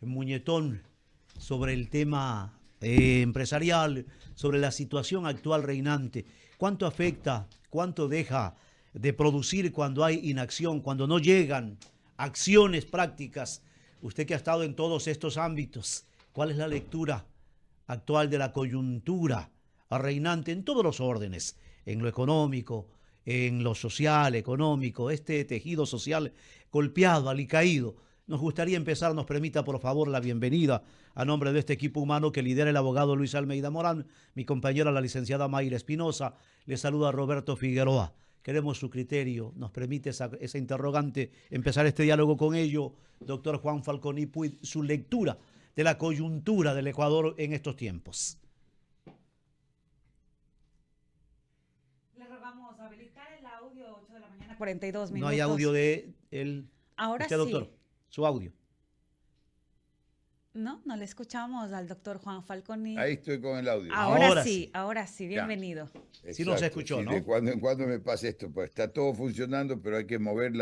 Muñetón sobre el tema empresarial, sobre la situación actual reinante. ¿Cuánto afecta, cuánto deja de producir cuando hay inacción, cuando no llegan acciones prácticas? Usted que ha estado en todos estos ámbitos, ¿cuál es la lectura actual de la coyuntura reinante en todos los órdenes, en lo económico, en lo social, económico, este tejido social golpeado, alicaído? Nos gustaría empezar, nos permita por favor la bienvenida a nombre de este equipo humano que lidera el abogado Luis Almeida Morán, mi compañera la licenciada Mayra Espinosa, le saluda Roberto Figueroa. Queremos su criterio, nos permite esa interrogante, empezar este diálogo con ello, doctor Juan Falconi Puig, su lectura de la coyuntura del Ecuador en estos tiempos. Le rogamos habilitar el audio 8 de la mañana, 42 minutos. No hay audio de él. Ahora usted, sí. doctor, su audio. No le escuchamos al doctor Juan Falconi. Ahí estoy con el audio. Ahora sí, bienvenido. Sí nos escuchó, sí, ¿no? De cuando en cuando me pasa esto, pues está todo funcionando, pero hay que mover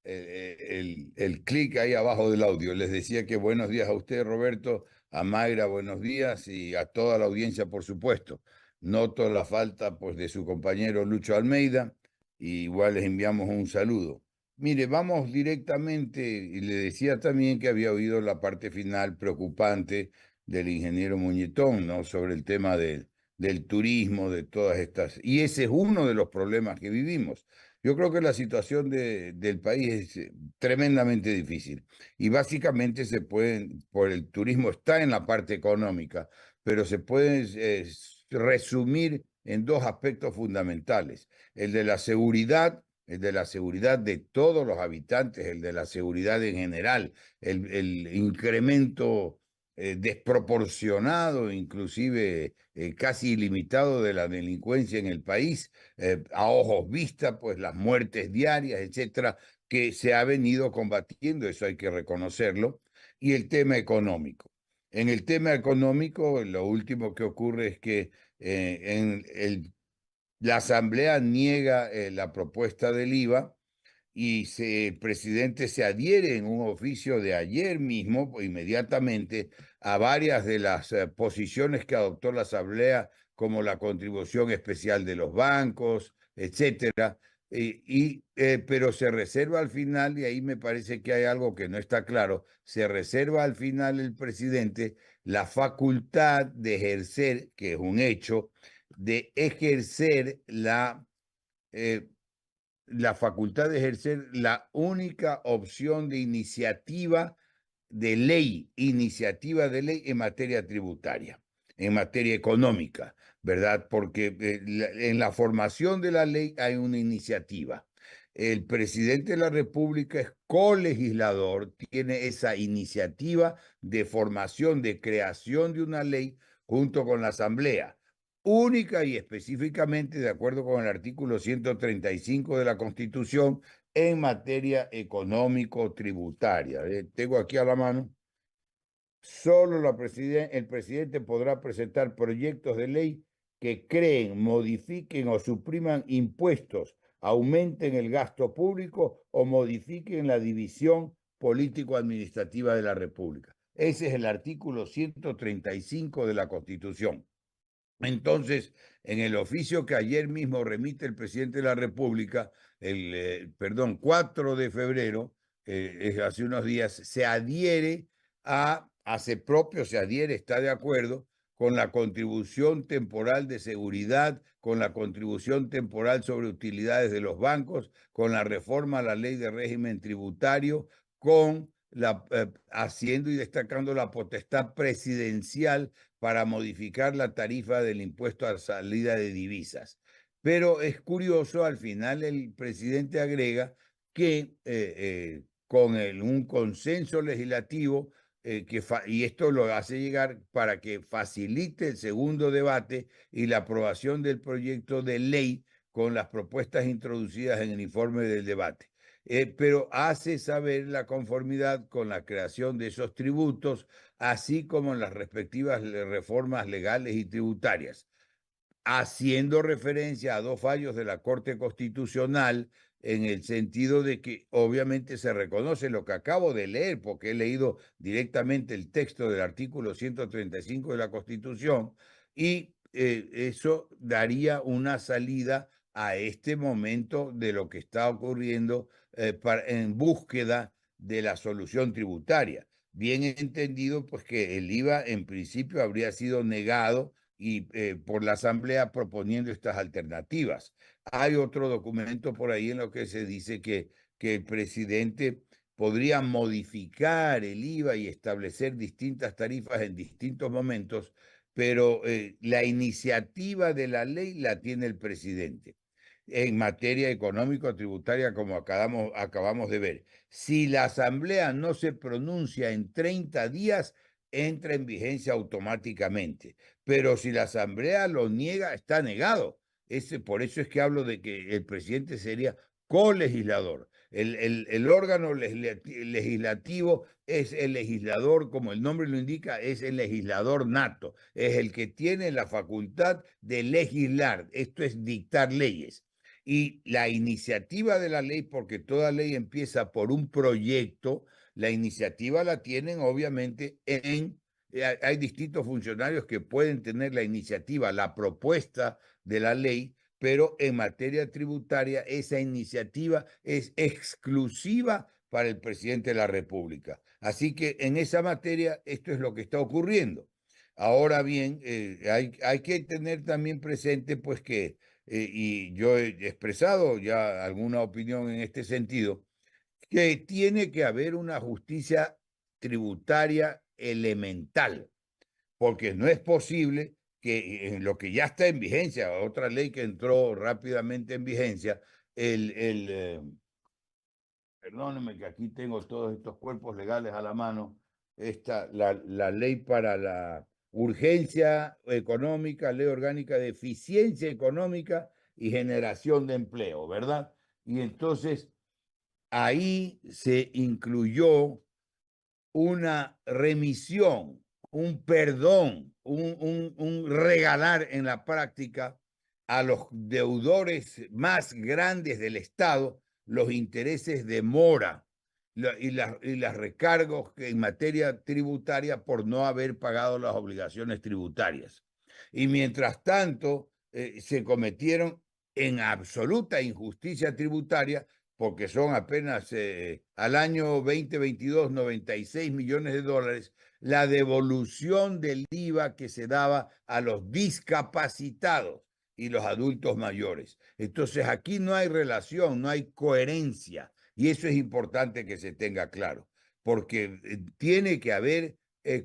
el clic ahí abajo del audio. Les decía que buenos días a usted, Roberto, a Mayra, buenos días, y a toda la audiencia, por supuesto. Noto la falta pues, de su compañero Lucho Almeida, y igual les enviamos un saludo. Mire, vamos directamente, y le decía también que había oído la parte final preocupante del ingeniero Muñetón, ¿no? Sobre el tema del turismo, de todas estas. Y ese es uno de los problemas que vivimos. Yo creo que la situación del país es tremendamente difícil. Y básicamente por el turismo está en la parte económica, pero se puede resumir en dos aspectos fundamentales. El de la seguridad de todos los habitantes, el de la seguridad en general, el incremento desproporcionado, inclusive casi ilimitado de la delincuencia en el país, a ojos vista, pues las muertes diarias, etcétera, que se ha venido combatiendo, eso hay que reconocerlo, y el tema económico. En el tema económico, lo último que ocurre es que la Asamblea niega la propuesta del IVA y el presidente se adhiere en un oficio de ayer mismo, inmediatamente, a varias de las posiciones que adoptó la Asamblea, como la contribución especial de los bancos, etcétera. Pero se reserva al final, y ahí me parece que hay algo que no está claro, se reserva al final el presidente la facultad de ejercer, que es un hecho, de ejercer la facultad de ejercer la única opción de iniciativa de ley en materia tributaria, en materia económica, ¿verdad? Porque en la formación de la ley hay una iniciativa. El presidente de la República es colegislador, tiene esa iniciativa de formación, de creación de una ley junto con la Asamblea, única y específicamente de acuerdo con el artículo 135 de la Constitución en materia económico-tributaria. Tengo aquí a la mano. Solo el presidente podrá presentar proyectos de ley que creen, modifiquen o supriman impuestos, aumenten el gasto público o modifiquen la división político-administrativa de la República. Ese es el artículo 135 de la Constitución. Entonces, en el oficio que ayer mismo remite el presidente de la República, 4 de febrero, hace unos días, se adhiere está de acuerdo con la contribución temporal de seguridad, con la contribución temporal sobre utilidades de los bancos, con la reforma a la ley de régimen tributario, con haciendo y destacando la potestad presidencial para modificar la tarifa del impuesto a salida de divisas. Pero es curioso, al final el presidente agrega que con un consenso legislativo, y esto lo hace llegar para que facilite el segundo debate y la aprobación del proyecto de ley con las propuestas introducidas en el informe del debate. Pero hace saber la conformidad con la creación de esos tributos, así como en las respectivas reformas legales y tributarias, haciendo referencia a dos fallos de la Corte Constitucional en el sentido de que obviamente se reconoce lo que acabo de leer, porque he leído directamente el texto del artículo 135 de la Constitución, y eso daría una salida a este momento de lo que está ocurriendo en búsqueda de la solución tributaria. Bien entendido, pues que el IVA en principio habría sido negado y por la Asamblea proponiendo estas alternativas. Hay otro documento por ahí en lo que se dice que el presidente podría modificar el IVA y establecer distintas tarifas en distintos momentos, pero la iniciativa de la ley la tiene el presidente en materia económico-tributaria, como acabamos de ver. Si la Asamblea no se pronuncia en 30 días, entra en vigencia automáticamente. Pero si la Asamblea lo niega, está negado. Por eso es que hablo de que el presidente sería colegislador. El órgano legislativo es el legislador, como el nombre lo indica, es el legislador nato, es el que tiene la facultad de legislar, esto es dictar leyes. Y la iniciativa de la ley, porque toda ley empieza por un proyecto, la iniciativa la tienen obviamente hay distintos funcionarios que pueden tener la iniciativa, la propuesta de la ley, pero en materia tributaria esa iniciativa es exclusiva para el presidente de la República. Así que en esa materia esto es lo que está ocurriendo. Ahora bien, hay que tener también presente pues que y yo he expresado ya alguna opinión en este sentido, que tiene que haber una justicia tributaria elemental, porque no es posible que en lo que ya está en vigencia, otra ley que entró rápidamente en vigencia, perdónenme que aquí tengo todos estos cuerpos legales a la mano, la ley para la urgencia económica, ley orgánica de eficiencia económica y generación de empleo, ¿verdad? Y entonces ahí se incluyó una remisión, un perdón, un regalar en la práctica a los deudores más grandes del Estado los intereses de mora y las recargos en materia tributaria por no haber pagado las obligaciones tributarias. Y mientras tanto, se cometieron en absoluta injusticia tributaria porque son apenas al año 2022 96 millones de dólares, la devolución del IVA que se daba a los discapacitados y los adultos mayores. Entonces aquí no hay relación, no hay coherencia, y eso es importante que se tenga claro, porque tiene que haber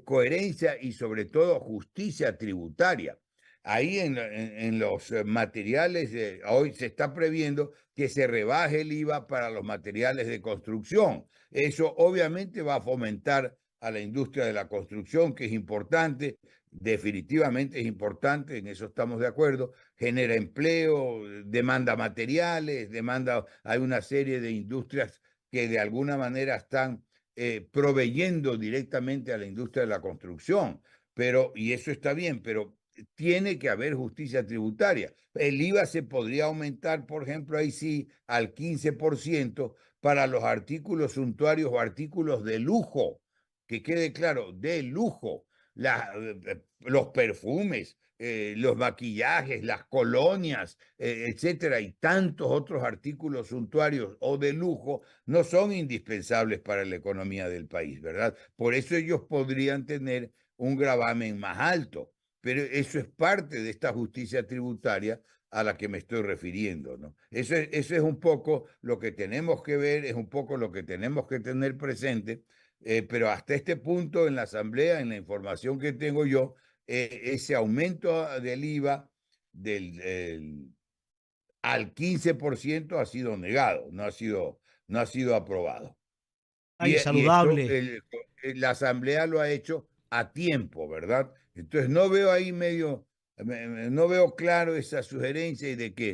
coherencia y sobre todo justicia tributaria. Ahí en los materiales, hoy se está previendo que se rebaje el IVA para los materiales de construcción. Eso obviamente va a fomentar a la industria de la construcción, que es importante, definitivamente es importante, en eso estamos de acuerdo, genera empleo, demanda materiales, hay una serie de industrias que de alguna manera están proveyendo directamente a la industria de la construcción, y eso está bien, pero tiene que haber justicia tributaria. El IVA se podría aumentar, por ejemplo, ahí sí, al 15% para los artículos suntuarios o artículos de lujo, que quede claro, de lujo, los perfumes, los maquillajes, las colonias, etcétera, y tantos otros artículos suntuarios o de lujo no son indispensables para la economía del país, ¿verdad? Por eso ellos podrían tener un gravamen más alto. Pero eso es parte de esta justicia tributaria a la que me estoy refiriendo, ¿no? Eso es un poco lo que tenemos que ver, es un poco lo que tenemos que tener presente, pero hasta este punto en la Asamblea, en la información que tengo yo, ese aumento del IVA al 15% ha sido negado, no ha sido aprobado. Ay, Y esto saludable. la Asamblea lo ha hecho a tiempo, ¿verdad? Entonces no veo ahí no veo claro esa sugerencia y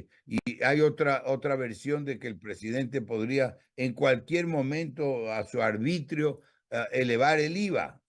hay otra versión de que el presidente podría en cualquier momento a su arbitrio elevar el IVA,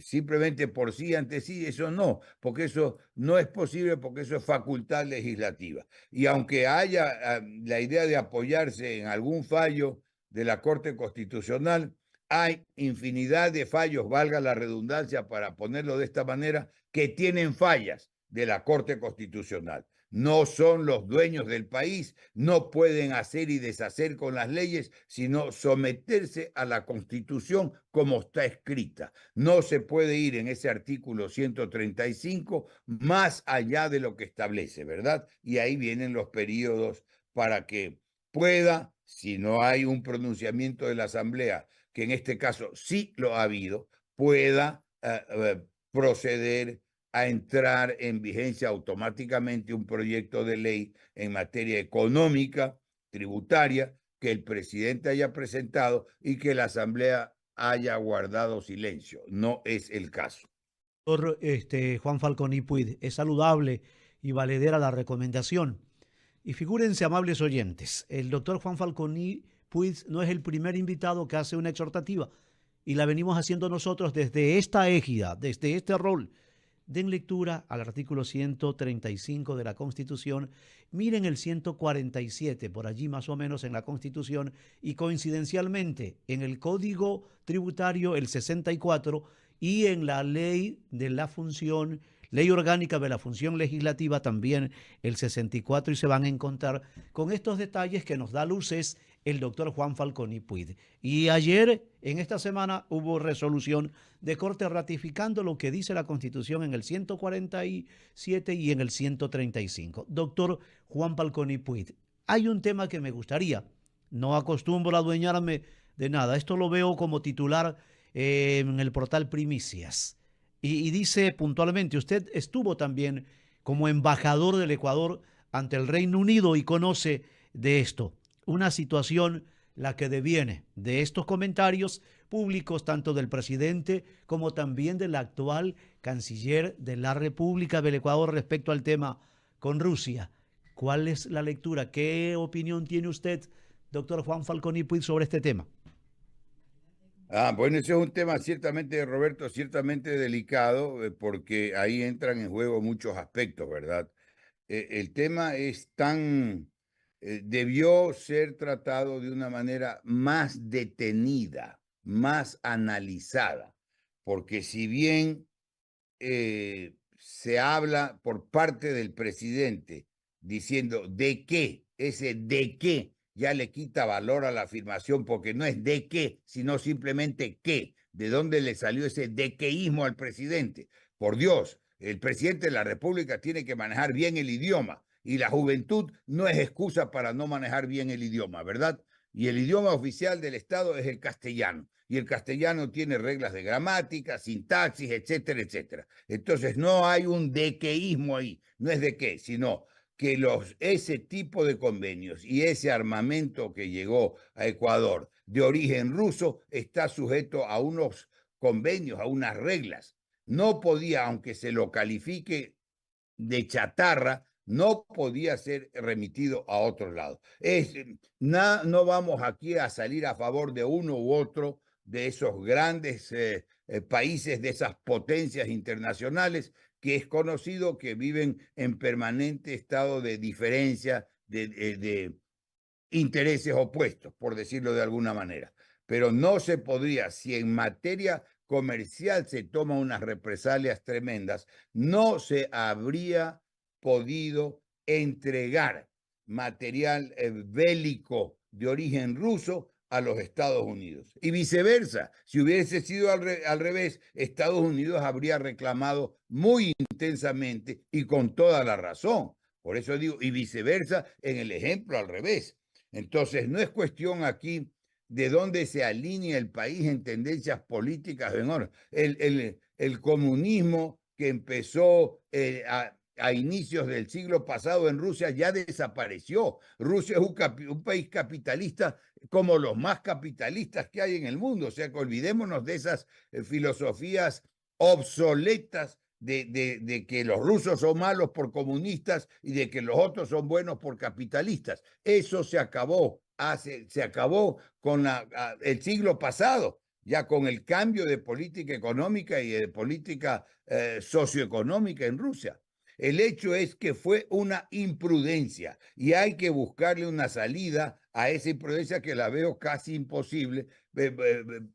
simplemente por sí ante sí, eso no, porque eso no es posible, porque eso es facultad legislativa. Y aunque haya la idea de apoyarse en algún fallo de la Corte Constitucional, hay infinidad de fallos, valga la redundancia para ponerlo de esta manera, que tienen fallas de la Corte Constitucional. No son los dueños del país, no pueden hacer y deshacer con las leyes, sino someterse a la Constitución como está escrita. No se puede ir en ese artículo 135 más allá de lo que establece, ¿verdad? Y ahí vienen los periodos para que pueda, si no hay un pronunciamiento de la Asamblea, que en este caso sí lo ha habido, pueda proceder a entrar en vigencia automáticamente un proyecto de ley en materia económica, tributaria, que el presidente haya presentado y que la Asamblea haya guardado silencio. No es el caso. Doctor Juan Falconi Puig, es saludable y valedera la recomendación. Y figúrense, amables oyentes, el doctor Juan Falconi Puig no es el primer invitado que hace una exhortativa, y la venimos haciendo nosotros desde esta égida, desde este rol. Den lectura al artículo 135 de la Constitución, miren el 147, por allí más o menos en la Constitución, y coincidencialmente en el Código Tributario el 64 y en la Ley de la Función, Ley Orgánica de la Función Legislativa también el 64, y se van a encontrar con estos detalles que nos da luces el doctor Juan Falconi Puig. Y ayer, en esta semana, hubo resolución de Corte ratificando lo que dice la Constitución en el 147 y en el 135. Doctor Juan Falconi Puig, hay un tema que me gustaría. No acostumbro a adueñarme de nada. Esto lo veo como titular en el portal Primicias. Y dice puntualmente, usted estuvo también como embajador del Ecuador ante el Reino Unido y conoce de esto. Una situación la que deviene de estos comentarios públicos tanto del presidente como también del actual canciller de la República del Ecuador respecto al tema con Rusia. ¿Cuál es la lectura? ¿Qué opinión tiene usted, doctor Juan Falconi Puig, sobre este tema? Bueno, ese es un tema ciertamente, Roberto, ciertamente delicado, porque ahí entran en juego muchos aspectos, ¿verdad? El tema es debió ser tratado de una manera más detenida, más analizada, porque si bien se habla por parte del presidente diciendo de qué, ese de qué ya le quita valor a la afirmación, porque no es de qué, sino simplemente qué. ¿De dónde le salió ese dequeísmo al presidente? Por Dios, el presidente de la República tiene que manejar bien el idioma, y la juventud no es excusa para no manejar bien el idioma, ¿verdad? Y el idioma oficial del Estado es el castellano, y el castellano tiene reglas de gramática, sintaxis, etcétera, etcétera. Entonces no hay un dequeísmo ahí, no es de qué, sino que ese tipo de convenios y ese armamento que llegó a Ecuador de origen ruso está sujeto a unos convenios, a unas reglas. No podía, aunque se lo califique de chatarra, no podía ser remitido a otro lado. No vamos aquí a salir a favor de uno u otro de esos grandes países, de esas potencias internacionales, que es conocido que viven en permanente estado de diferencia, de intereses opuestos, por decirlo de alguna manera. Pero no se podría, si en materia comercial se toman unas represalias tremendas, no se habría podido entregar material bélico de origen ruso a los Estados Unidos. Y viceversa, si hubiese sido al revés, Estados Unidos habría reclamado muy intensamente y con toda la razón. Por eso digo, y viceversa en el ejemplo al revés. Entonces, no es cuestión aquí de dónde se alinea el país en tendencias políticas. El comunismo que empezó a inicios del siglo pasado en Rusia ya desapareció. Rusia es un país capitalista como los más capitalistas que hay en el mundo. O sea que olvidémonos de esas filosofías obsoletas de que los rusos son malos por comunistas y de que los otros son buenos por capitalistas. Eso se acabó, se acabó con el siglo pasado. ya con el cambio de política económica y de política socioeconómica en Rusia. El hecho es que fue una imprudencia y hay que buscarle una salida a esa imprudencia que la veo casi imposible,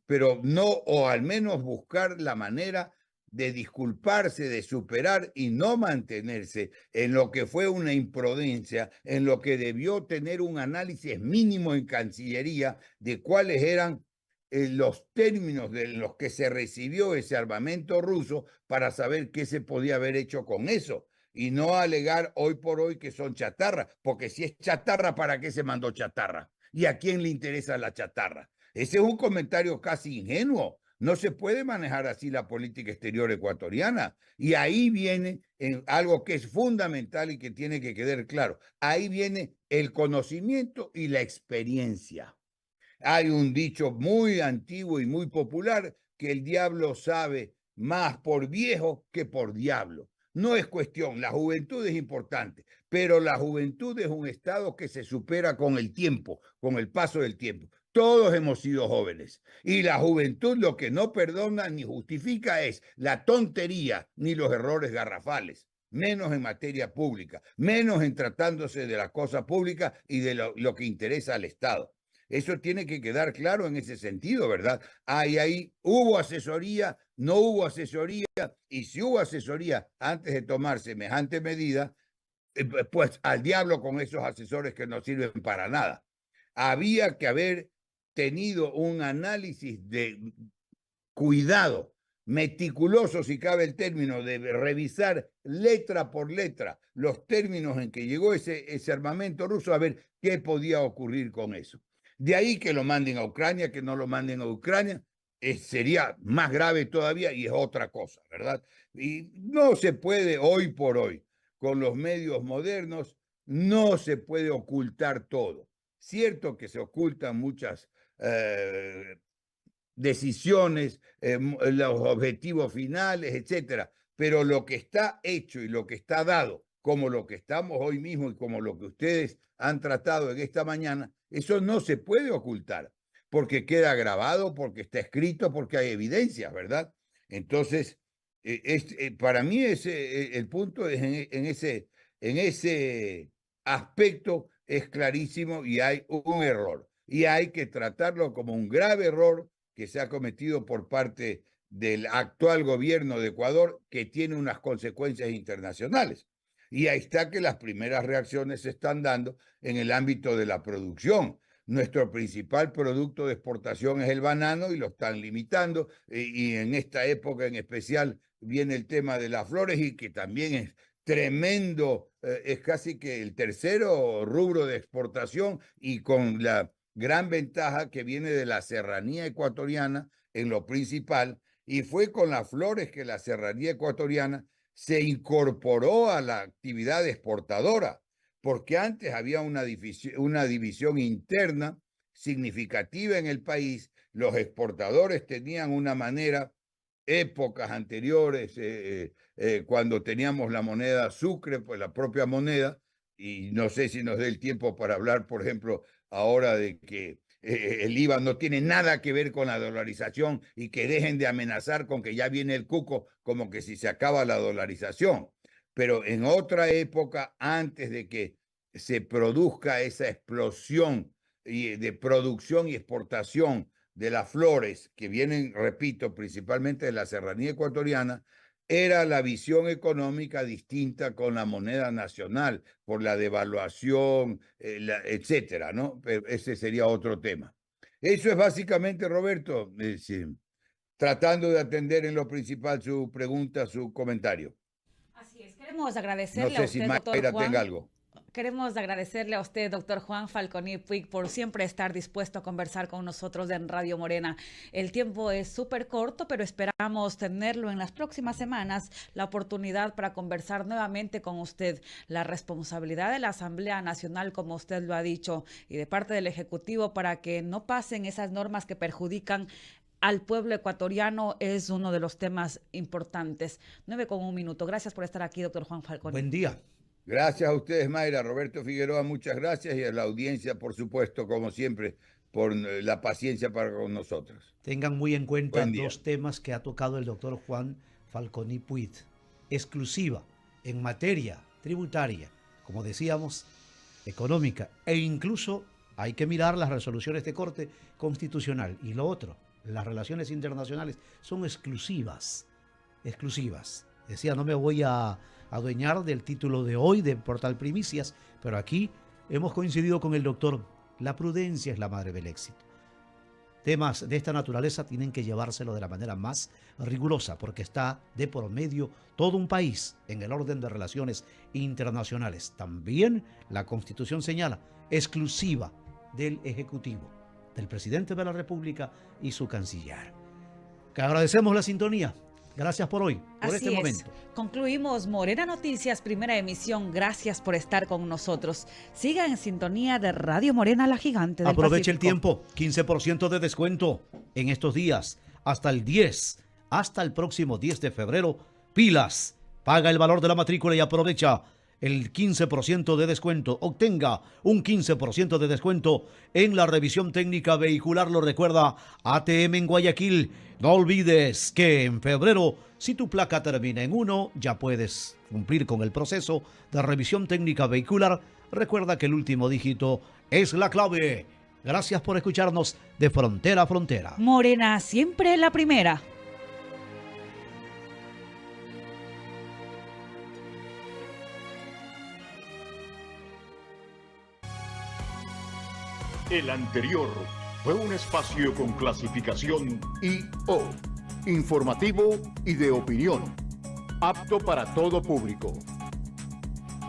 pero no, o al menos buscar la manera de disculparse, de superar y no mantenerse en lo que fue una imprudencia, en lo que debió tener un análisis mínimo en Cancillería de cuáles eran los términos de los que se recibió ese armamento ruso para saber qué se podía haber hecho con eso y no alegar hoy por hoy que son chatarra, porque si es chatarra, ¿para qué se mandó chatarra? ¿Y a quién le interesa la chatarra? Ese es un comentario casi ingenuo. No se puede manejar así la política exterior ecuatoriana. Y ahí viene algo que es fundamental y que tiene que quedar claro. Ahí viene el conocimiento y la experiencia. Hay un dicho muy antiguo y muy popular que el diablo sabe más por viejo que por diablo. No es cuestión, la juventud es importante, pero la juventud es un estado que se supera con el tiempo, con el paso del tiempo. Todos hemos sido jóvenes y la juventud lo que no perdona ni justifica es la tontería ni los errores garrafales, menos en materia pública, menos en tratándose de la cosa pública y de lo que interesa al Estado. Eso tiene que quedar claro en ese sentido, ¿verdad? Ahí hubo asesoría, no hubo asesoría, y si hubo asesoría antes de tomar semejante medida, pues al diablo con esos asesores que no sirven para nada. Había que haber tenido un análisis de cuidado, meticuloso, si cabe el término, de revisar letra por letra los términos en que llegó ese armamento ruso, a ver qué podía ocurrir con eso. De ahí que lo manden a Ucrania, que no lo manden a Ucrania, sería más grave todavía y es otra cosa, ¿verdad? Y no se puede hoy por hoy, con los medios modernos, no se puede ocultar todo. Cierto que se ocultan muchas decisiones, los objetivos finales, etcétera, pero lo que está hecho y lo que está dado, como lo que estamos hoy mismo y como lo que ustedes han tratado en esta mañana, eso no se puede ocultar, porque queda grabado, porque está escrito, porque hay evidencias, ¿verdad? Entonces, para mí el punto es en ese aspecto es clarísimo y hay un error. Y hay que tratarlo como un grave error que se ha cometido por parte del actual gobierno de Ecuador, que tiene unas consecuencias internacionales. Y ahí está que las primeras reacciones se están dando en el ámbito de la producción. Nuestro principal producto de exportación es el banano y lo están limitando. Y en esta época en especial viene el tema de las flores y que también es tremendo, es casi que el tercero rubro de exportación y con la gran ventaja que viene de la serranía ecuatoriana en lo principal, y fue con las flores que la serranía ecuatoriana se incorporó a la actividad exportadora, porque antes había una división interna significativa en el país. Los exportadores tenían una manera, épocas anteriores, cuando teníamos la moneda sucre, pues la propia moneda, y no sé si nos dé el tiempo para hablar, por ejemplo, ahora de que el IVA no tiene nada que ver con la dolarización y que dejen de amenazar con que ya viene el cuco, como que si se acaba la dolarización. Pero en otra época, antes de que se produzca esa explosión de producción y exportación de las flores que vienen, repito, principalmente de la serranía ecuatoriana, era la visión económica distinta con la moneda nacional, por la devaluación, etcétera, ¿no? Pero ese sería otro tema. Eso es básicamente, Roberto, tratando de atender en lo principal su pregunta, su comentario. Así es, queremos No agradecerle a sé si usted, doctor Mayra tenga Juan. algo. Queremos agradecerle a usted, doctor Juan Falconi Puig, por siempre estar dispuesto a conversar con nosotros en Radio Morena. El tiempo es súper corto, pero esperamos tenerlo en las próximas semanas, la oportunidad para conversar nuevamente con usted. La responsabilidad de la Asamblea Nacional, como usted lo ha dicho, y de parte del Ejecutivo para que no pasen esas normas que perjudican al pueblo ecuatoriano es uno de los temas importantes. 9:01. Gracias por estar aquí, doctor Juan Falconi. Buen día. Gracias a ustedes, Mayra. Roberto Figueroa, muchas gracias. Y a la audiencia, por supuesto, como siempre, por la paciencia para con nosotros. Tengan muy en cuenta Buen día. dos temas que ha tocado el doctor Juan Falconi Puig. Exclusiva en materia tributaria, como decíamos, económica, e incluso hay que mirar las resoluciones de Corte Constitucional. Y lo otro, las relaciones internacionales son exclusivas. Exclusivas. Decía, no me voy a adueñar del título de hoy de Portal Primicias, pero aquí hemos coincidido con el doctor. La prudencia es la madre del éxito. Temas de esta naturaleza tienen que llevárselo de la manera más rigurosa, porque está de por medio todo un país en el orden de relaciones internacionales. También la Constitución señala exclusiva del Ejecutivo, del Presidente de la República y su canciller. Que agradecemos la sintonía. Gracias por hoy, por Así este es. momento. Concluimos Morena Noticias, primera emisión. Gracias por estar con nosotros. Siga en sintonía de Radio Morena, la gigante del Aproveche el Pacífico. tiempo, 15% de descuento en estos días, hasta el 10, hasta el próximo 10 de febrero. Pilas, paga el valor de la matrícula y aprovecha el 15% de descuento. Obtenga un 15% de descuento en la revisión técnica vehicular. Lo recuerda ATM en Guayaquil. No olvides que en febrero, si tu placa termina en 1, ya puedes cumplir con el proceso de revisión técnica vehicular. Recuerda que el último dígito es la clave. Gracias por escucharnos de frontera a frontera. Morena, siempre la primera. El anterior fue un espacio con clasificación I.O., informativo y de opinión, apto para todo público.